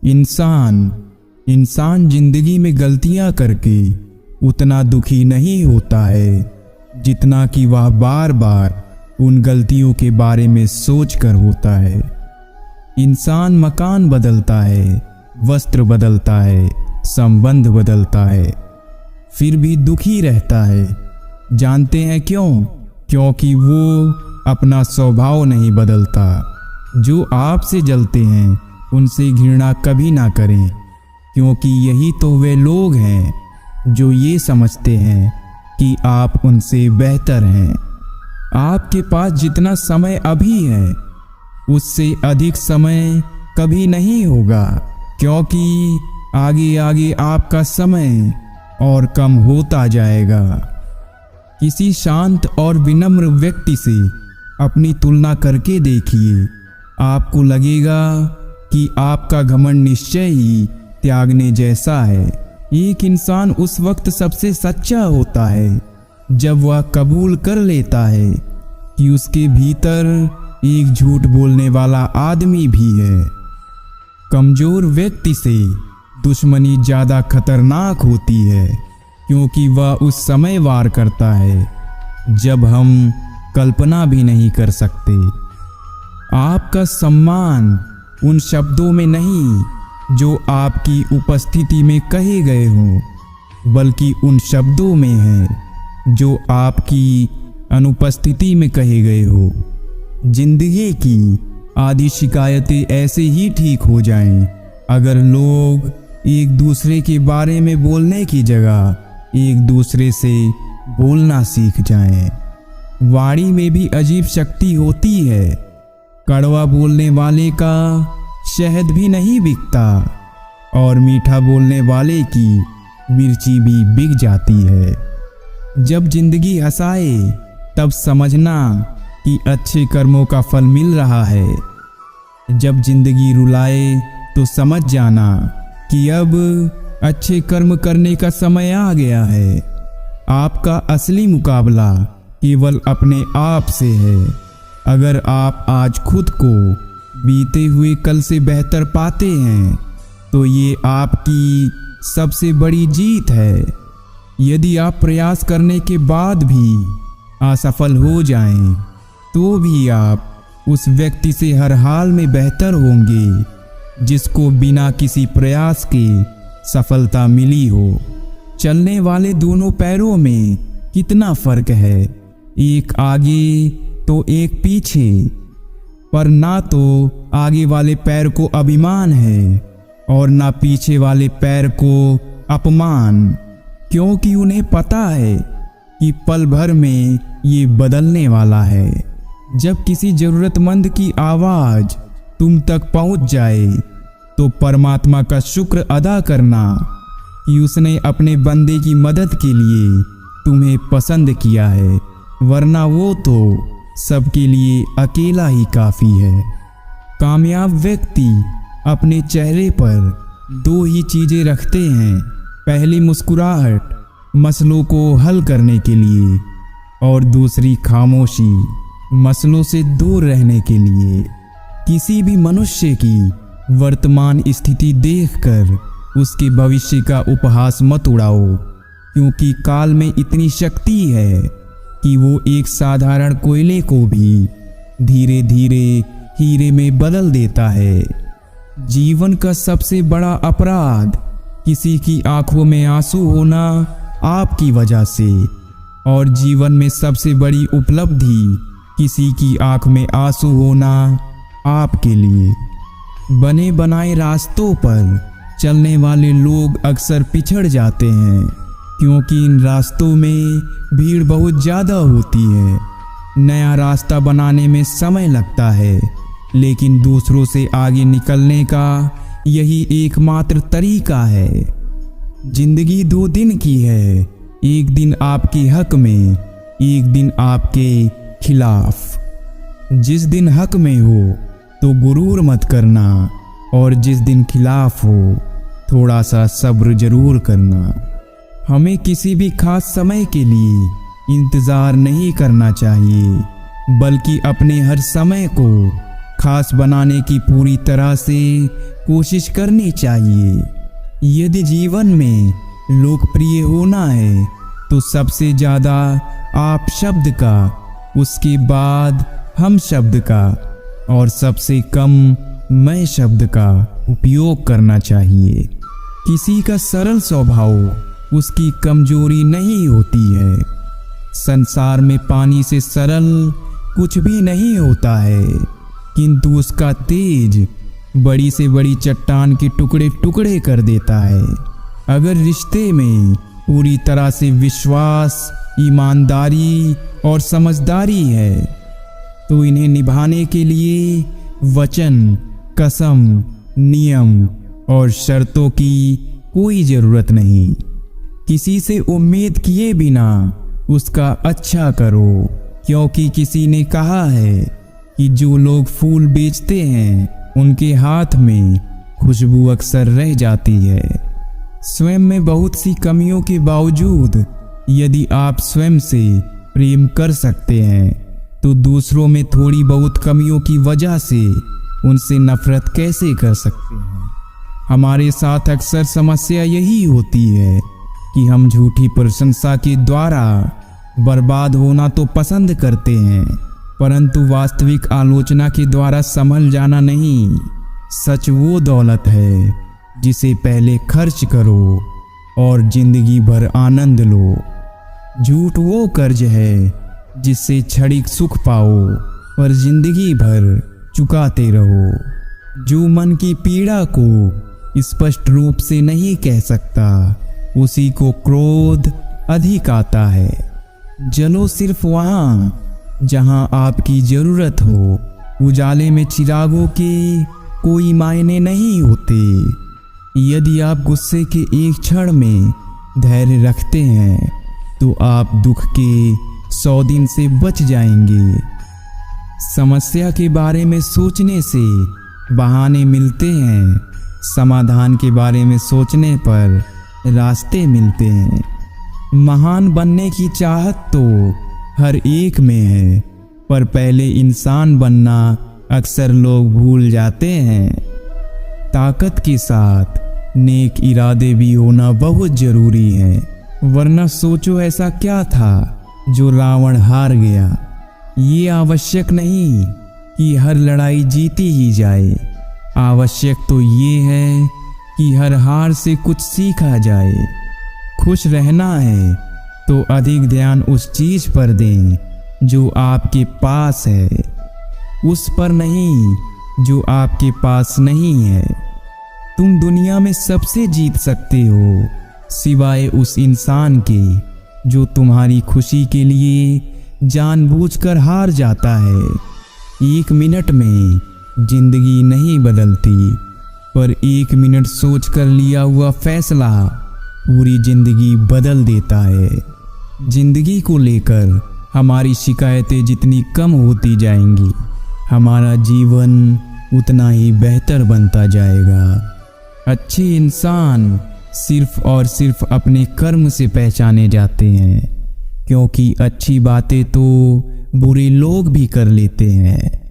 इंसान जिंदगी में गलतियां करके उतना दुखी नहीं होता है जितना कि वह बार बार उन गलतियों के बारे में सोचकर होता है। इंसान मकान बदलता है, वस्त्र बदलता है, संबंध बदलता है, फिर भी दुखी रहता है। जानते हैं क्यों? क्योंकि वो अपना स्वभाव नहीं बदलता। जो आपसे जलते हैं उनसे घृणा कभी ना करें, क्योंकि यही तो वे लोग हैं जो ये समझते हैं कि आप उनसे बेहतर हैं। आपके पास जितना समय अभी है उससे अधिक समय कभी नहीं होगा, क्योंकि आगे आगे आपका समय और कम होता जाएगा। किसी शांत और विनम्र व्यक्ति से अपनी तुलना करके देखिए, आपको लगेगा कि आपका घमंड निश्चय ही त्यागने जैसा है। एक इंसान उस वक्त सबसे सच्चा होता है जब वह कबूल कर लेता है कि उसके भीतर एक झूठ बोलने वाला आदमी भी है। कमजोर व्यक्ति से दुश्मनी ज़्यादा खतरनाक होती है, क्योंकि वह उस समय वार करता है जब हम कल्पना भी नहीं कर सकते। आपका सम्मान उन शब्दों में नहीं जो आपकी उपस्थिति में कहे गए हों, बल्कि उन शब्दों में है जो आपकी अनुपस्थिति में कहे गए हो। जिंदगी की आधी शिकायतें ऐसे ही ठीक हो जाएं अगर लोग एक दूसरे के बारे में बोलने की जगह एक दूसरे से बोलना सीख जाएं। वाणी में भी अजीब शक्ति होती है। कड़वा बोलने वाले का शहद भी नहीं बिकता और मीठा बोलने वाले की मिर्ची भी बिक जाती है। जब जिंदगी हंसाए तब समझना कि अच्छे कर्मों का फल मिल रहा है। जब जिंदगी रुलाए तो समझ जाना कि अब अच्छे कर्म करने का समय आ गया है। आपका असली मुकाबला केवल अपने आप से है। अगर आप आज खुद को बीते हुए कल से बेहतर पाते हैं तो ये आपकी सबसे बड़ी जीत है। यदि आप प्रयास करने के बाद भी असफल हो जाएं, तो भी आप उस व्यक्ति से हर हाल में बेहतर होंगे जिसको बिना किसी प्रयास के सफलता मिली हो। चलने वाले दोनों पैरों में कितना फर्क है, एक आगे तो एक पीछे। पर ना तो आगे वाले पैर को अभिमान है और ना पीछे वाले पैर को अपमान, क्योंकि उन्हें पता है कि पल भर में ये बदलने वाला है। जब किसी जरूरतमंद की आवाज़ तुम तक पहुंच जाए तो परमात्मा का शुक्र अदा करना कि उसने अपने बंदे की मदद के लिए तुम्हें पसंद किया है, वरना वो तो सबके लिए अकेला ही काफ़ी है। कामयाब व्यक्ति अपने चेहरे पर दो ही चीज़ें रखते हैं, पहली मुस्कुराहट मसलों को हल करने के लिए और दूसरी खामोशी मसलों से दूर रहने के लिए। किसी भी मनुष्य की वर्तमान स्थिति देखकर उसके भविष्य का उपहास मत उड़ाओ, क्योंकि काल में इतनी शक्ति है कि वो एक साधारण कोयले को भी धीरे धीरे हीरे में बदल देता है। जीवन का सबसे बड़ा अपराध किसी की आंखों में आंसू होना आपकी वजह से, और जीवन में सबसे बड़ी उपलब्धि किसी की आंख में आंसू होना आपके लिए। बने बनाए रास्तों पर चलने वाले लोग अक्सर पिछड़ जाते हैं, क्योंकि इन रास्तों में भीड़ बहुत ज़्यादा होती है। नया रास्ता बनाने में समय लगता है, लेकिन दूसरों से आगे निकलने का यही एकमात्र तरीका है। जिंदगी 2 दिन की है, एक दिन आपके हक में, एक दिन आपके खिलाफ। जिस दिन हक में हो तो गुरूर मत करना, और जिस दिन खिलाफ हो थोड़ा सा सब्र जरूर करना। हमें किसी भी खास समय के लिए इंतज़ार नहीं करना चाहिए, बल्कि अपने हर समय को खास बनाने की पूरी तरह से कोशिश करनी चाहिए। यदि जीवन में लोकप्रिय होना है तो सबसे ज़्यादा आप शब्द का, उसके बाद हम शब्द का और सबसे कम मैं शब्द का उपयोग करना चाहिए। किसी का सरल स्वभाव उसकी कमजोरी नहीं होती है। संसार में पानी से सरल कुछ भी नहीं होता है, किंतु उसका तेज बड़ी से बड़ी चट्टान के टुकड़े टुकड़े कर देता है। अगर रिश्ते में पूरी तरह से विश्वास, ईमानदारी और समझदारी है तो इन्हें निभाने के लिए वचन, कसम, नियम और शर्तों की कोई ज़रूरत नहीं। किसी से उम्मीद किए बिना उसका अच्छा करो, क्योंकि किसी ने कहा है कि जो लोग फूल बेचते हैं उनके हाथ में खुशबू अक्सर रह जाती है। स्वयं में बहुत सी कमियों के बावजूद यदि आप स्वयं से प्रेम कर सकते हैं तो दूसरों में थोड़ी बहुत कमियों की वजह से उनसे नफरत कैसे कर सकते हैं। हमारे साथ अक्सर समस्या यही होती है कि हम झूठी प्रशंसा के द्वारा बर्बाद होना तो पसंद करते हैं, परंतु वास्तविक आलोचना के द्वारा संभल जाना नहीं। सच वो दौलत है जिसे पहले खर्च करो और जिंदगी भर आनंद लो। झूठ वो कर्ज है जिससे क्षणिक सुख पाओ पर जिंदगी भर चुकाते रहो। जो मन की पीड़ा को स्पष्ट रूप से नहीं कह सकता उसी को क्रोध अधिक आता है। जलो सिर्फ वहाँ जहाँ आपकी जरूरत हो। उजाले में चिरागों के कोई मायने नहीं होते। यदि आप गुस्से के एक क्षण में धैर्य रखते हैं तो आप दुख के 100 दिन से बच जाएंगे। समस्या के बारे में सोचने से बहाने मिलते हैं, समाधान के बारे में सोचने पर रास्ते मिलते हैं। महान बनने की चाहत तो हर एक में है, पर पहले इंसान बनना अक्सर लोग भूल जाते हैं। ताकत के साथ नेक इरादे भी होना बहुत जरूरी है, वरना सोचो ऐसा क्या था जो रावण हार गया। ये आवश्यक नहीं कि हर लड़ाई जीती ही जाए, आवश्यक तो ये है कि हर हार से कुछ सीखा जाए। खुश रहना है तो अधिक ध्यान उस चीज पर दें जो आपके पास है, उस पर नहीं जो आपके पास नहीं है। तुम दुनिया में सबसे जीत सकते हो सिवाय उस इंसान के जो तुम्हारी खुशी के लिए जानबूझकर हार जाता है। 1 मिनट में जिंदगी नहीं बदलती, पर 1 मिनट सोचकर लिया हुआ फैसला पूरी जिंदगी बदल देता है। जिंदगी को लेकर हमारी शिकायतें जितनी कम होती जाएंगी, हमारा जीवन उतना ही बेहतर बनता जाएगा। अच्छे इंसान सिर्फ और सिर्फ अपने कर्म से पहचाने जाते हैं, क्योंकि अच्छी बातें तो बुरे लोग भी कर लेते हैं।